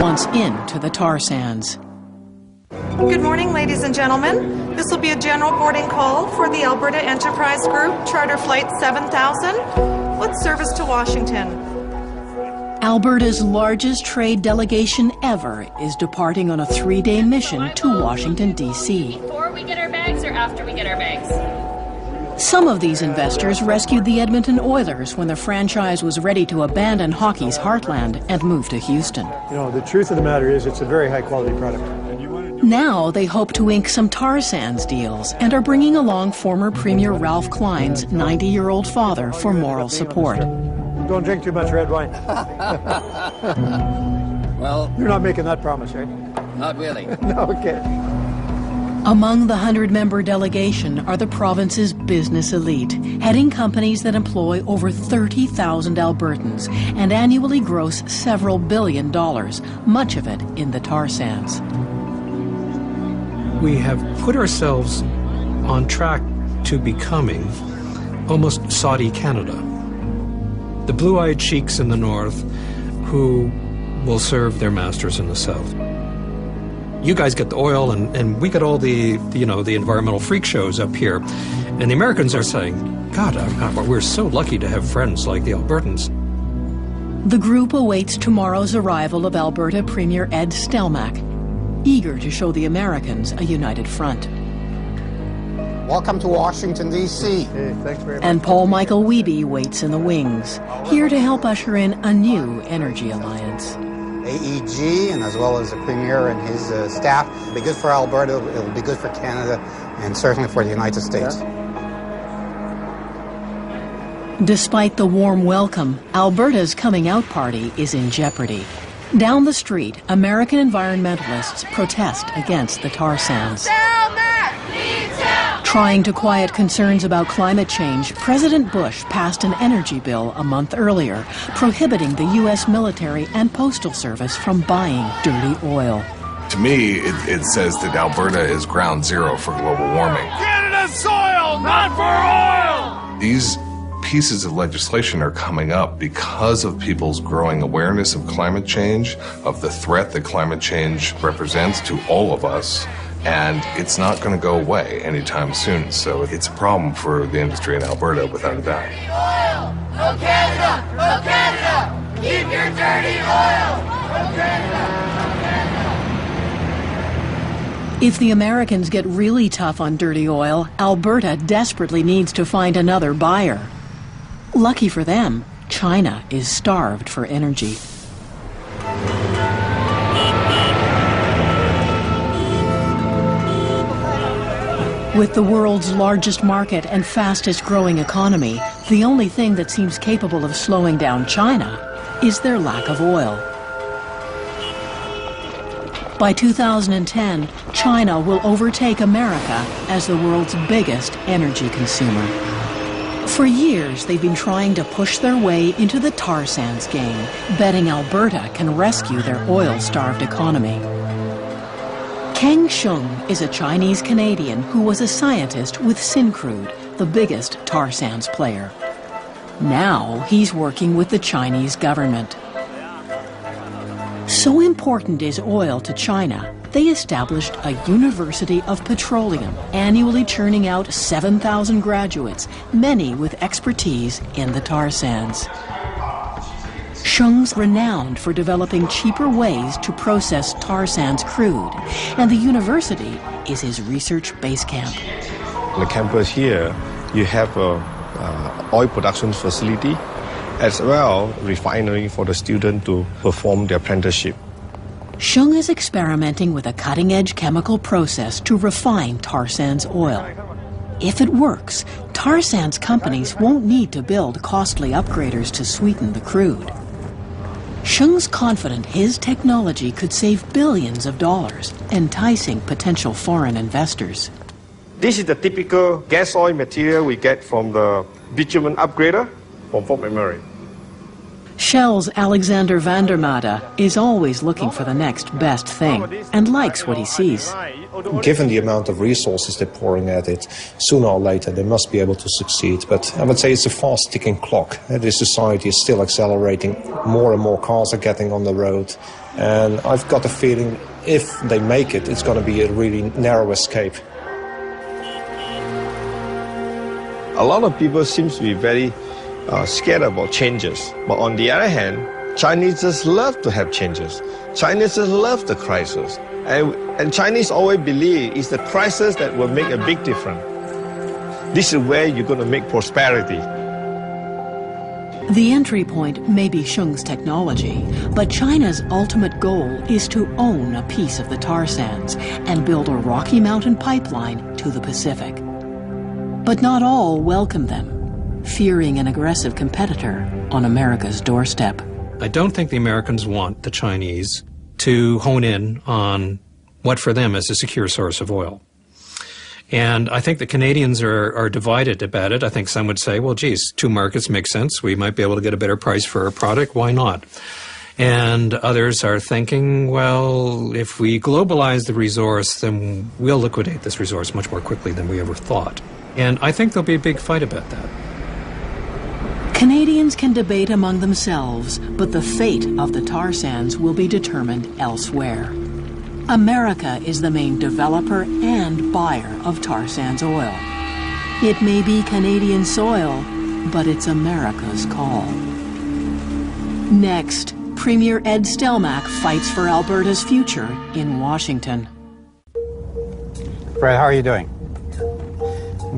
wants into the tar sands. Good morning, ladies and gentlemen. This will be a general boarding call for the Alberta Enterprise Group, Charter Flight 7000, with service to Washington. Alberta's largest trade delegation ever is departing on a 3-day mission to Washington, D.C. Before we get our bags or after we get our bags? Some of these investors rescued the Edmonton Oilers when the franchise was ready to abandon hockey's heartland and move to Houston. You know, the truth of the matter is it's a very high-quality product. Now they hope to ink some tar sands deals and are bringing along former Premier Ralph Klein's 90-year-old father for moral support. Don't drink too much red wine. Well, you're not making that promise, right? Not really. No, okay. Among the 100-member delegation are the province's business elite, heading companies that employ over 30,000 Albertans and annually gross several $billion, much of it in the tar sands. We have put ourselves on track to becoming almost Saudi Canada. The blue-eyed sheiks in the north who will serve their masters in the south. You guys get the oil and we get all the environmental freak shows up here. And the Americans are saying, God, we're so lucky to have friends like the Albertans. The group awaits tomorrow's arrival of Alberta Premier Ed Stelmach, eager to show the Americans a united front. Welcome to Washington, D.C. Hey, thanks very much. And Paul Michael Wiebe waits in the wings, here to help usher in a new energy alliance. AEG, and as well as the Premier and his staff. It'll be good for Alberta, it'll be good for Canada, and certainly for the United States. Despite the warm welcome, Alberta's coming out party is in jeopardy. Down the street, American environmentalists protest against the tar sands. Trying to quiet concerns about climate change, President Bush passed an energy bill a month earlier, prohibiting the U.S. military and postal service from buying dirty oil. To me, it says that Alberta is ground zero for global warming. Canada's soil, not for oil! These pieces of legislation are coming up because of people's growing awareness of climate change, of the threat that climate change represents to all of us. And it's not going to go away anytime soon. So it's a problem for the industry in Alberta, without a doubt. Oil! No Canada! No Canada! Keep your dirty oil! No Canada! No Canada! If the Americans get really tough on dirty oil, Alberta desperately needs to find another buyer. Lucky for them, China is starved for energy. With the world's largest market and fastest growing economy, the only thing that seems capable of slowing down China is their lack of oil. By 2010, China will overtake America as the world's biggest energy consumer. For years, they've been trying to push their way into the tar sands game, betting Alberta can rescue their oil-starved economy. Kang Sheng is a Chinese-Canadian who was a scientist with Syncrude, the biggest tar sands player. Now he's working with the Chinese government. So important is oil to China, they established a University of Petroleum, annually churning out 7,000 graduates, many with expertise in the tar sands. Sheng's renowned for developing cheaper ways to process tar sands crude, and the university is his research base camp. On the campus here, you have an oil production facility, as well refinery for the student to perform their apprenticeship. Sheng is experimenting with a cutting-edge chemical process to refine tar sands oil. If it works, tar sands companies won't need to build costly upgraders to sweeten the crude. Sheng's confident his technology could save billions of dollars, enticing potential foreign investors. This is the typical gas oil material we get from the bitumen upgrader from Fort McMurray. Shell's Alexander Vandermade is always looking for the next best thing and likes what he sees. Given the amount of resources they're pouring at it, sooner or later they must be able to succeed. But I would say it's a fast-ticking clock. This society is still accelerating. More and more cars are getting on the road. And I've got the feeling if they make it, it's going to be a really narrow escape. A lot of people seem to be very scared about changes. But on the other hand, Chinese just love to have changes. Chinese just love the crisis. And Chinese always believe it's the crisis that will make a big difference. This is where you're going to make prosperity. The entry point may be Shung's technology, but China's ultimate goal is to own a piece of the tar sands and build a Rocky Mountain pipeline to the Pacific. But not all welcome them, fearing an aggressive competitor on America's doorstep. I don't think the Americans want the Chinese to hone in on what for them is a secure source of oil. And I think the Canadians are divided about it. I think some would say, well, geez, two markets make sense. We might be able to get a better price for our product. Why not? And others are thinking, well, if we globalize the resource, then we'll liquidate this resource much more quickly than we ever thought. And I think there'll be a big fight about that. Canadians can debate among themselves, but the fate of the tar sands will be determined elsewhere. America is the main developer and buyer of tar sands oil. It may be Canadian soil, but it's America's call. Next, Premier Ed Stelmach fights for Alberta's future in Washington. Fred, how are you doing?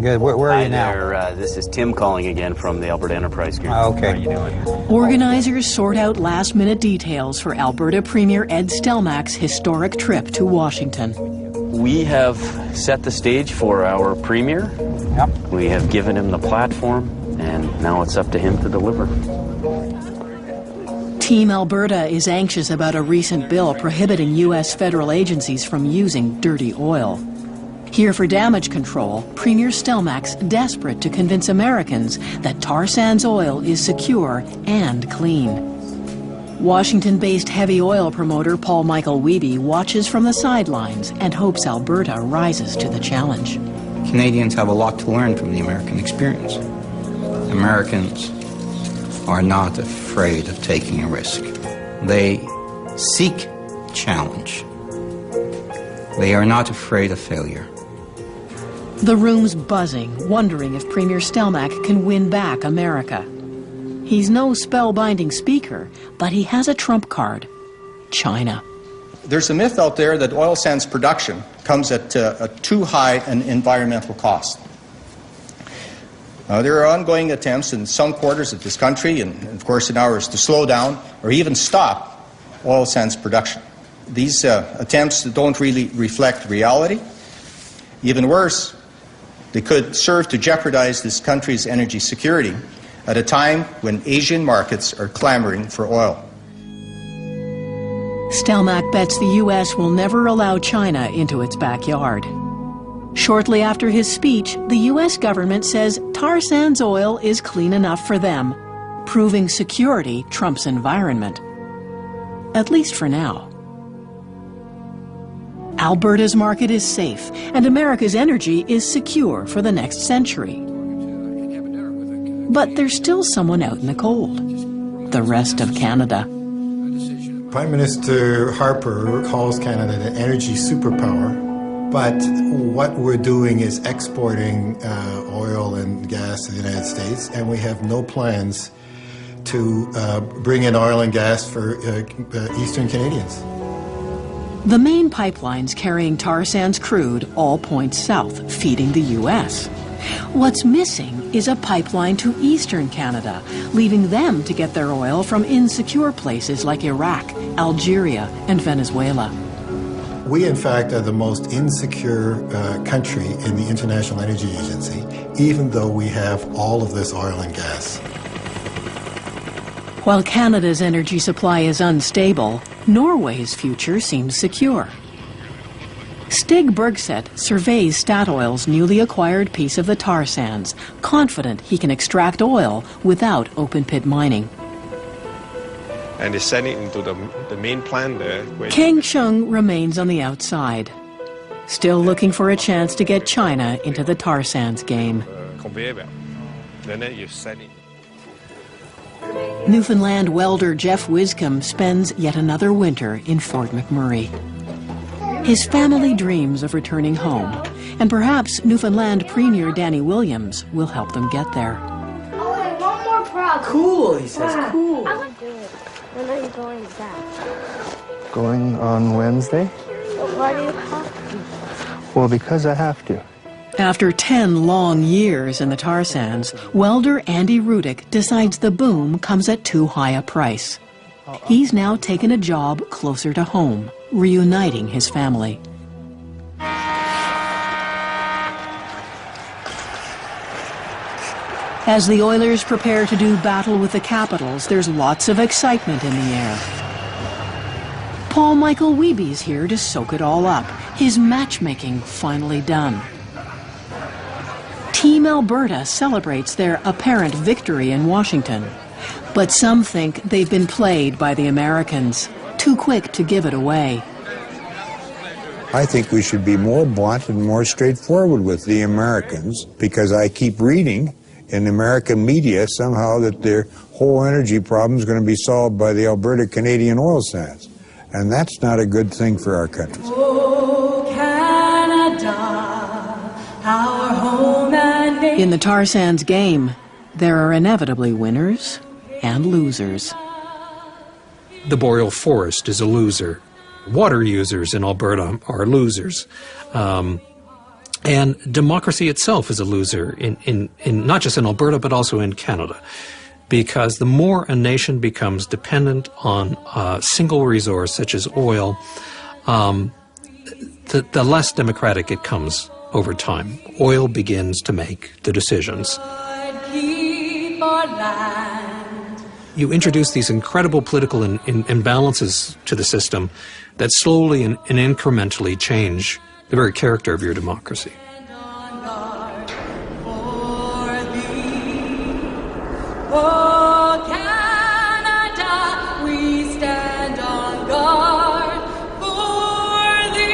Good. Where are you now? Hi there. This is Tim calling again from the Alberta Enterprise Group. Okay. How are you doing? Organizers sort out last-minute details for Alberta Premier Ed Stelmach's historic trip to Washington. We have set the stage for our premier. Yep. We have given him the platform, and now it's up to him to deliver. Team Alberta is anxious about a recent bill prohibiting U.S. federal agencies from using dirty oil. Here for damage control, Premier Stelmach's desperate to convince Americans that tar sands oil is secure and clean. Washington-based heavy oil promoter Paul Michael Wiebe watches from the sidelines and hopes Alberta rises to the challenge. Canadians have a lot to learn from the American experience. Americans are not afraid of taking a risk. They seek challenge. They are not afraid of failure. The room's buzzing, wondering if Premier Stelmach can win back America. He's no spellbinding speaker, but he has a trump card: China. There's a myth out there that oil sands production comes at a too high an environmental cost. There are ongoing attempts in some quarters of this country, and of course in ours, to slow down or even stop oil sands production. These attempts don't really reflect reality. Even worse, they could serve to jeopardize this country's energy security at a time when Asian markets are clamoring for oil. Stelmach bets the U.S. will never allow China into its backyard. Shortly after his speech, the U.S. government says tar sands oil is clean enough for them, proving security trumps environment. At least for now. Alberta's market is safe, and America's energy is secure for the next century. But there's still someone out in the cold: the rest of Canada. Prime Minister Harper calls Canada an energy superpower, but what we're doing is exporting oil and gas to the United States, and we have no plans to bring in oil and gas for Eastern Canadians. The main pipelines carrying tar sands crude all point south, feeding the U.S. What's missing is a pipeline to eastern Canada, leaving them to get their oil from insecure places like Iraq, Algeria, and Venezuela. We, in fact, are the most insecure country in the International Energy Agency, even though we have all of this oil and gas. While Canada's energy supply is unstable, Norway's future seems secure. Stig Bergseth surveys Statoil's newly acquired piece of the tar sands, confident he can extract oil without open-pit mining. And they send it into the main plant there. Kang Chung remains on the outside, still looking for a chance to get China into the tar sands game. Conveyor belt. Then you send it. Newfoundland welder Jeff Wiscombe spends yet another winter in Fort McMurray. His family dreams of returning home, and perhaps Newfoundland Premier Danny Williams will help them get there. Oh, wait, one more problem. Cool, he says, cool. I want to do it. When are you going back? Going on Wednesday? But why do you have to? Well, because I have to. After 10 long years in the tar sands, welder Andy Rudick decides the boom comes at too high a price. He's now taken a job closer to home, reuniting his family. As the Oilers prepare to do battle with the Capitals, there's lots of excitement in the air. Paul Michael Wiebe's here to soak it all up, his matchmaking finally done. Team Alberta celebrates their apparent victory in Washington, but some think they've been played by the Americans, too quick to give it away. I think we should be more blunt and more straightforward with the Americans, because I keep reading in American media somehow that their whole energy problem is going to be solved by the Alberta Canadian oil sands. And that's not a good thing for our country. Oh, Canada, our home and nation. In the tar sands game, there are inevitably winners and losers. The boreal forest is a loser. Water users in Alberta are losers. And democracy itself is a loser, in not just in Alberta, but also in Canada. Because the more a nation becomes dependent on a single resource, such as oil, the less democratic it comes over time. Oil begins to make the decisions. You introduce these incredible political imbalances to the system that slowly and incrementally change the very character of your democracy. Oh, Canada, we stand on guard for thee.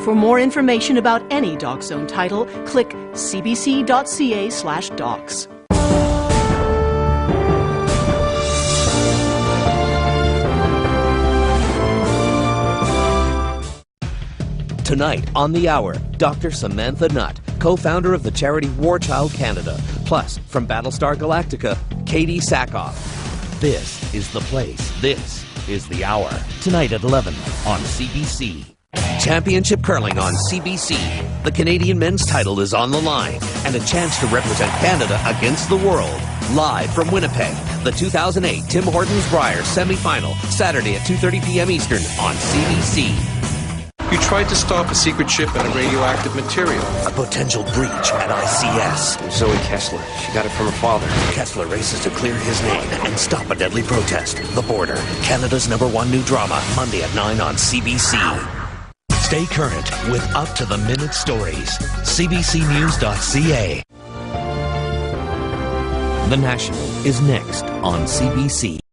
For more information about any Doc Zone title, click cbc.ca/docs. Tonight on The Hour, Dr. Samantha Nutt, co-founder of the charity War Child Canada. Plus, from Battlestar Galactica, Katie Sackhoff. This is the place. This is The Hour. Tonight at 11 on CBC. Championship Curling on CBC. The Canadian men's title is on the line, and a chance to represent Canada against the world. Live from Winnipeg, the 2008 Tim Hortons Brier semi-final, Saturday at 2:30 p.m. Eastern on CBC. You tried to stop a secret ship and a radioactive material. A potential breach at ICS. Zoe Kessler. She got it from her father. Kessler races to clear his name and stop a deadly protest. The Border. Canada's #1 new drama. Monday at 9 on CBC. Stay current with up-to-the-minute stories. CBCnews.ca. The National is next on CBC.